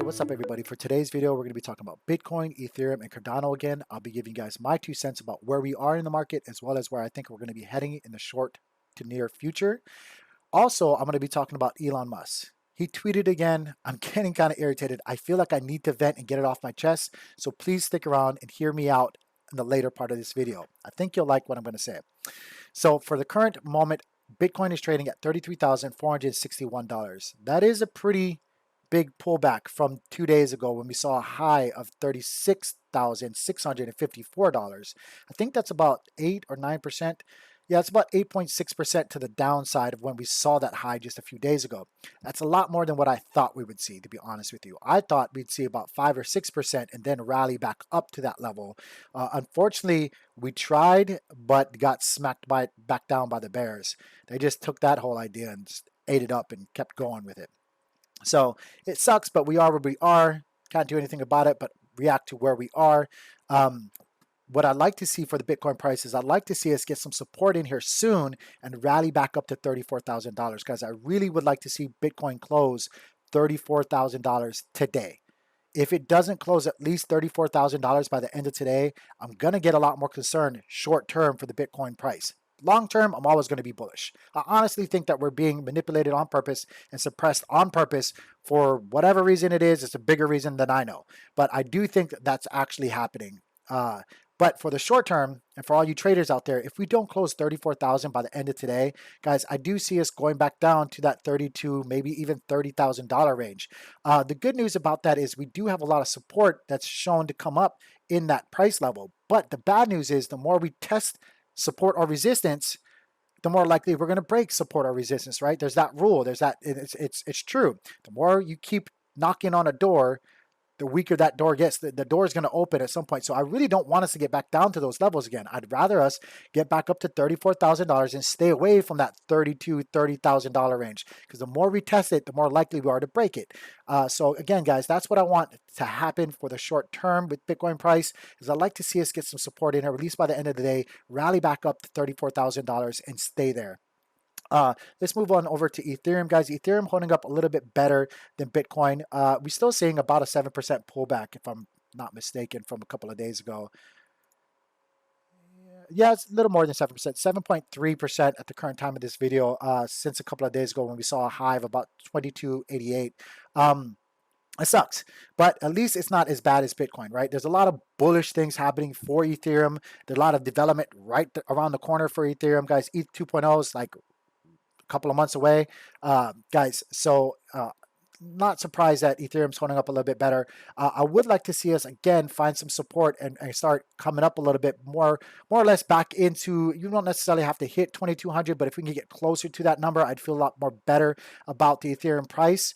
What's up everybody? For today's video, we're going to be talking about Bitcoin, Ethereum, and Cardano again. I'll be giving you guys my 2 cents about where we are in the market as well as where I think we're going to be heading in the short to near future. Also, I'm going to be talking about Elon Musk. He tweeted again. I'm getting kind of irritated. I feel like I need to vent and get it off my chest. So please stick around and hear me out in the later part of this video. I think you'll like what I'm going to say. So for the current moment, Bitcoin is trading at $33,461. That is a pretty big pullback from 2 days ago when we saw a high of $36,654. I think that's about 8 or 9%. Yeah, it's about 8.6% to the downside of when we saw that high just a few days ago. That's a lot more than what I thought we would see, to be honest with you. I thought we'd see about 5 or 6% and then rally back up to that level. Unfortunately, we tried, but got smacked back down by the bears. They just took that whole idea and just ate it up and kept going with it. So it sucks, but we are where we are. Can't do anything about it, but react to where we are. What I'd like to see for the Bitcoin price is I'd like to see us get some support in here soon and rally back up to $34,000. Guys, I really would like to see Bitcoin close $34,000 today. If it doesn't close at least $34,000 by the end of today, I'm going to get a lot more concerned short term for the Bitcoin price. Long term, I'm always going to be bullish. I honestly think that we're being manipulated on purpose and suppressed on purpose for whatever reason it is. It's a bigger reason than I know. But I do think that that's actually happening. But for the short term, and for all you traders out there, if we don't close 34,000 by the end of today, guys, I do see us going back down to that 32, maybe even $30,000 range. The good news about that is we do have a lot of support that's shown to come up in that price level. But the bad news is the more we test support or resistance, the more likely we're going to break support or resistance, right? There's that rule. There's that. It's true. The more you keep knocking on a door, the weaker that door gets. The door is going to open at some point. So I really don't want us to get back down to those levels again. I'd rather us get back up to $34,000 and stay away from that $30,000 range, because the more we test it, the more likely we are to break it. So again, guys, that's what I want to happen for the short term with Bitcoin price. Is I'd like to see us get some support in here, at least by the end of the day, rally back up to $34,000 and stay there. Let's move on over to Ethereum, guys. Ethereum holding up a little bit better than Bitcoin. We're still seeing about a 7% pullback, if I'm not mistaken, from a couple of days ago. Yeah, it's a little more than 7%, 7.3% at the current time of this video, since a couple of days ago when we saw a high of about 2288. It sucks, but at least it's not as bad as Bitcoin, right? There's a lot of bullish things happening for Ethereum. There's a lot of development right around the corner for Ethereum, guys. ETH 2.0 is like couple of months away, guys. So not surprised that Ethereum's holding up a little bit better. I would like to see us again find some support and start coming up a little bit more or less back into, you don't necessarily have to hit 2200, but if we can get closer to that number, I'd feel a lot more better about the Ethereum price.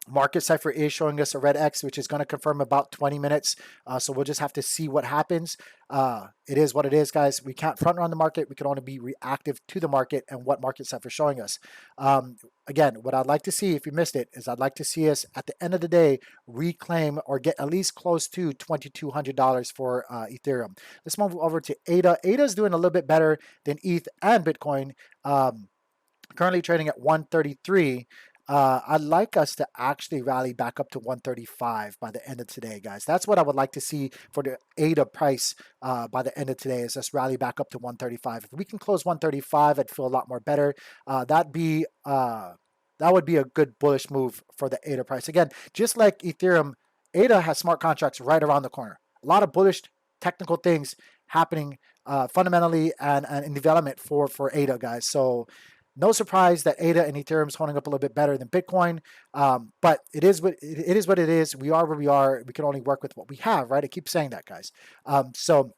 Market Cipher is showing us a red X, which is going to confirm about 20 minutes. So we'll just have to see what happens. It is what it is, guys. We can't front run the market. We can only be reactive to the market and what Market Cipher is showing us. Again, what I'd like to see, if you missed it, is I'd like to see us at the end of the day reclaim or get at least close to $2,200 for Ethereum. Let's move over to ADA. ADA is doing a little bit better than ETH and Bitcoin. Currently trading at 133. I'd like us to actually rally back up to 135 by the end of today, guys. That's what I would like to see for the ADA price by the end of today, is us rally back up to 135. If we can close 135, I'd feel a lot more better. That would be a good bullish move for the ADA price. Again, just like Ethereum, ADA has smart contracts right around the corner. A lot of bullish technical things happening fundamentally and in development for ADA, guys. So no surprise that ADA and Ethereum is holding up a little bit better than Bitcoin, but it is what it is. We are where we are. We can only work with what we have, right? I keep saying that, guys. So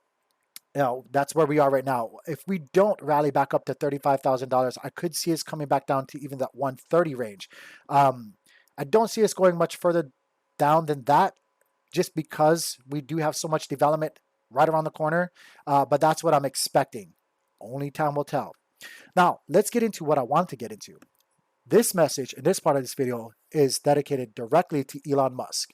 you know, that's where we are right now. If we don't rally back up to $35,000, I could see us coming back down to even that 130 range. I don't see us going much further down than that, just because we do have so much development right around the corner. But that's what I'm expecting. Only time will tell. Now, let's get into what I want to get into. This message in this part of this video is dedicated directly to Elon Musk.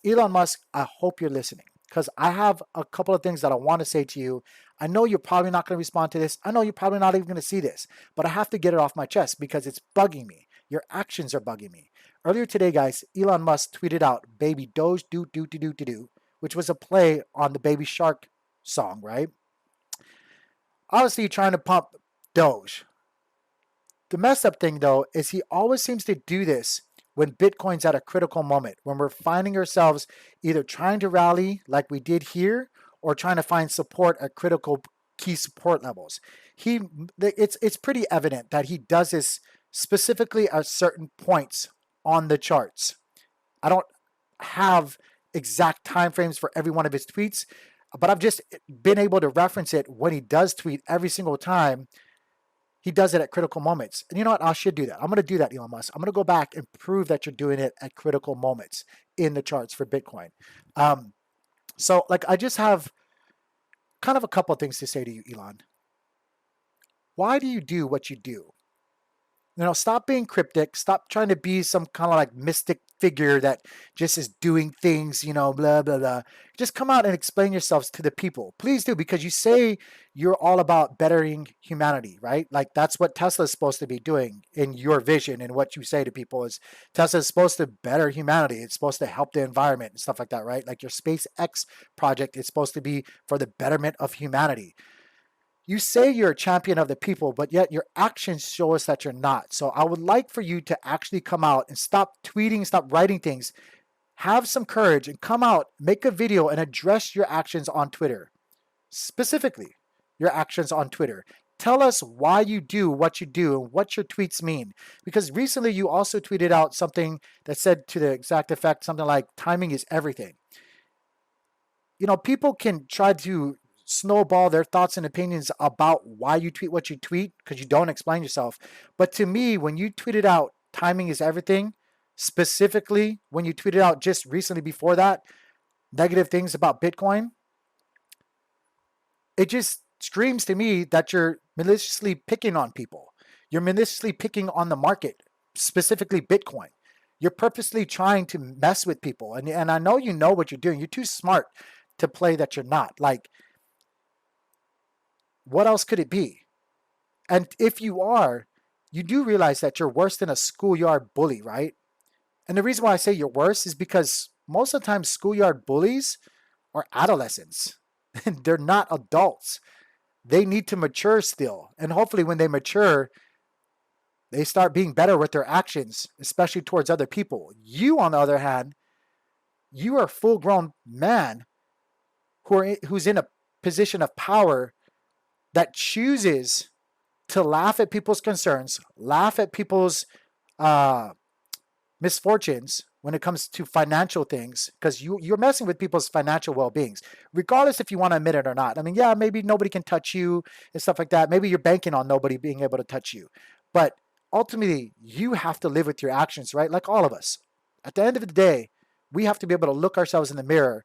Elon Musk, I hope you're listening, because I have a couple of things that I want to say to you. I know you're probably not going to respond to this. I know you're probably not even going to see this, but I have to get it off my chest because it's bugging me. Your actions are bugging me. Earlier today, guys, Elon Musk tweeted out "Baby Doge do do do do do do," which was a play on the Baby Shark song, right? Obviously, trying to pump Doge. The messed up thing, though, is he always seems to do this when Bitcoin's at a critical moment, when we're finding ourselves either trying to rally like we did here or trying to find support at critical key support levels. It's pretty evident that he does this specifically at certain points on the charts. I don't have exact timeframes for every one of his tweets, but I've just been able to reference it when he does tweet every single time. He does it at critical moments. And you know what? I should do that. I'm going to do that, Elon Musk. I'm going to go back and prove that you're doing it at critical moments in the charts for Bitcoin. So, like, I just have kind of a couple of things to say to you, Elon. Why do you do what you do? You know, stop being cryptic. Stop trying to be some kind of like mystic figure that just is doing things, you know, blah, blah, blah. Just come out and explain yourselves to the people. Please do, because you say you're all about bettering humanity, right? Like that's what Tesla is supposed to be doing in your vision. And what you say to people is Tesla is supposed to better humanity. It's supposed to help the environment and stuff like that, right? Like your SpaceX project is supposed to be for the betterment of humanity. You say you're a champion of the people, but yet your actions show us that you're not. So I would like for you to actually come out and stop tweeting, stop writing things. Have some courage and come out, make a video and address your actions on Twitter. Specifically, your actions on Twitter. Tell us why you do what you do and what your tweets mean. Because recently you also tweeted out something that said to the exact effect, something like timing is everything. You know, people can try to snowball their thoughts and opinions about why you tweet what you tweet because you don't explain yourself. But to me, when you tweeted out timing is everything, specifically when you tweeted out just recently before that negative things about Bitcoin, it just screams to me that you're maliciously picking on people. You're maliciously picking on the market, specifically Bitcoin. You're purposely trying to mess with people. And I know you know what you're doing. You're too smart to play that you're not. Like, what else could it be? And if you are, you do realize that you're worse than a schoolyard bully, right? And the reason why I say you're worse is because most of the time schoolyard bullies are adolescents. They're not adults. They need to mature still. And hopefully when they mature, they start being better with their actions, especially towards other people. You, on the other hand, you are a full-grown man who's in a position of power that chooses to laugh at people's concerns, laugh at people's misfortunes when it comes to financial things, because you're messing with people's financial well-beings, regardless if you want to admit it or not. I mean, yeah, maybe nobody can touch you and stuff like that. Maybe you're banking on nobody being able to touch you. But ultimately, you have to live with your actions, right? Like all of us. At the end of the day, we have to be able to look ourselves in the mirror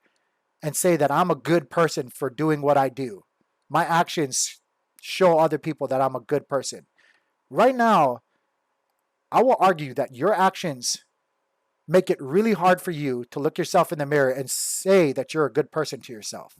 and say that I'm a good person for doing what I do. My actions show other people that I'm a good person. Right now, I will argue that your actions make it really hard for you to look yourself in the mirror and say that you're a good person to yourself.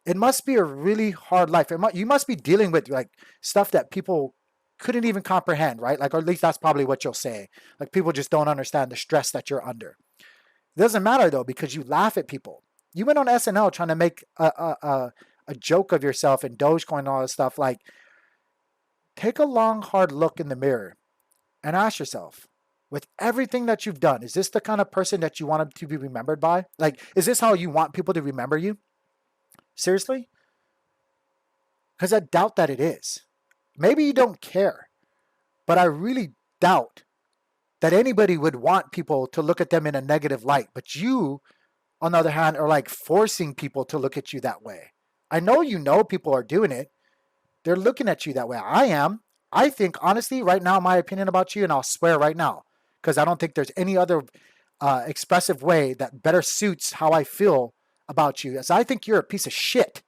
It must be a really hard life. You must be dealing with like stuff that people couldn't even comprehend, right? Like, or at least that's probably what you'll say. Like people just don't understand the stress that you're under. It doesn't matter though, because you laugh at people. You went on SNL trying to make a joke of yourself and Dogecoin and all this stuff. Like, take a long, hard look in the mirror and ask yourself, with everything that you've done, is this the kind of person that you want to be remembered by? Like, is this how you want people to remember you? Seriously? Because I doubt that it is. Maybe you don't care, but I really doubt that anybody would want people to look at them in a negative light. But you, on the other hand, are like forcing people to look at you that way. I know you know people are doing it. They're looking at you that way. I am. I think, honestly, right now, my opinion about you, and I'll swear right now, because I don't think there's any other expressive way that better suits how I feel about you, is I think you're a piece of shit.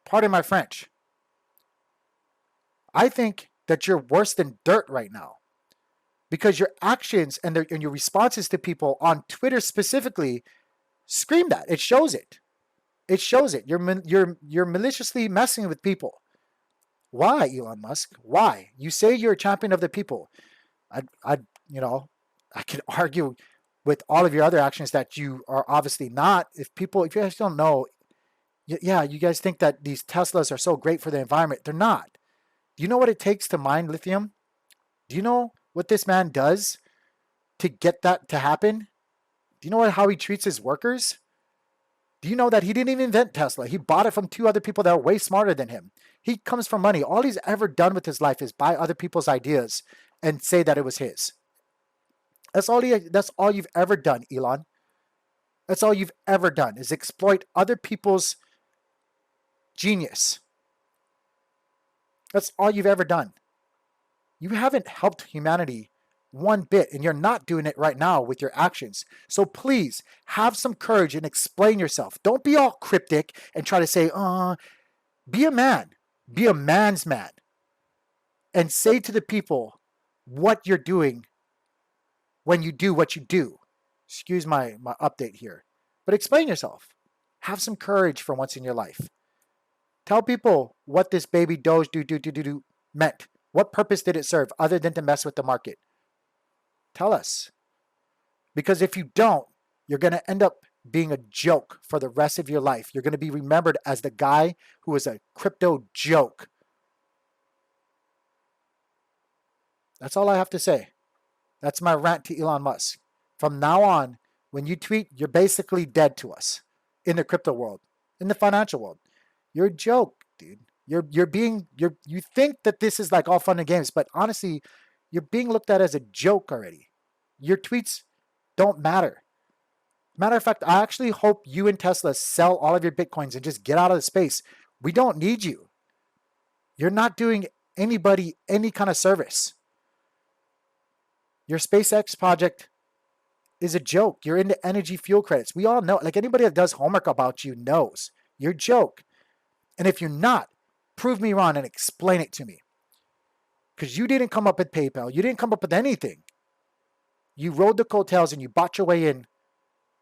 Pardon my French. I think that you're worse than dirt right now, because your actions and your responses to people on Twitter specifically scream that. It shows it. It shows it. You're maliciously messing with people. Why, Elon Musk? Why? You say you're a champion of the people. I, you know, I could argue with all of your other actions that you are obviously not. If you guys don't know, yeah, you guys think that these Teslas are so great for the environment. They're not. Do you know what it takes to mine lithium? Do you know what this man does to get that to happen? Do you know how he treats his workers? Do you know that he didn't even invent Tesla? He bought it from two other people that are way smarter than him. He comes from money. All he's ever done with his life is buy other people's ideas and say that it was his. That's all you've ever done, Elon. That's all you've ever done is exploit other people's genius. That's all you've ever done. You haven't helped humanity one bit, and you're not doing it right now with your actions. So please have some courage and explain yourself. Don't be all cryptic and try to say, be a man. Be a man's man. And say to the people what you're doing when you do what you do. Excuse my update here. But explain yourself. Have some courage for once in your life. Tell people what this baby Doge do meant. What purpose did it serve other than to mess with the market? Tell us. Because if you don't, you're going to end up being a joke for the rest of your life. You're going to be remembered as the guy who was a crypto joke. That's all I have to say. That's my rant to Elon Musk. From now on, when you tweet, you're basically dead to us in the crypto world, in the financial world. You're a joke, dude. You think that this is like all fun and games, but honestly, you're being looked at as a joke already. Your tweets don't matter. Matter of fact, I actually hope you and Tesla sell all of your Bitcoins and just get out of the space. We don't need you. You're not doing anybody any kind of service. Your SpaceX project is a joke. You're into energy fuel credits. We all know, like anybody that does homework about you knows. You're a joke. And if you're not, prove me wrong and explain it to me. Because you didn't come up with PayPal. You didn't come up with anything. You rode the coattails and you bought your way in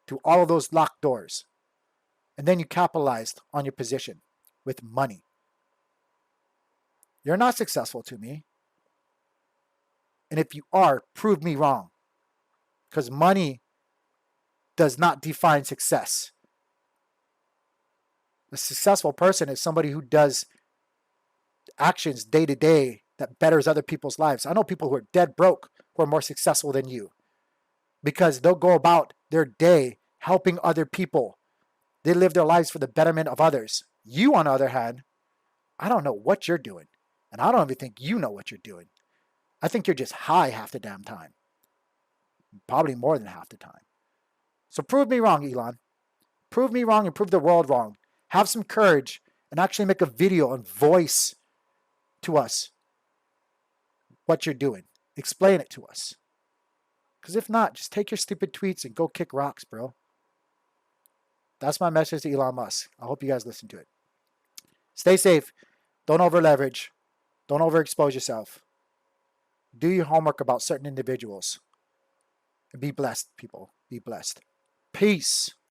to all of those locked doors. And then you capitalized on your position with money. You're not successful to me. And if you are, prove me wrong. Because money does not define success. A successful person is somebody who does actions day to day that betters other people's lives. I know people who are dead broke who are more successful than you because they'll go about their day helping other people. They live their lives for the betterment of others. You, on the other hand, I don't know what you're doing. And I don't even think you know what you're doing. I think you're just high half the damn time. Probably more than half the time. So prove me wrong, Elon. Prove me wrong and prove the world wrong. Have some courage and actually make a video and voice to us what you're doing. Explain it to us. Because if not, just take your stupid tweets and go kick rocks, bro. That's my message to Elon Musk. I hope you guys listen to it. Stay safe. Don't over leverage. Don't overexpose yourself. Do your homework about certain individuals. And be blessed, people. Be blessed. Peace.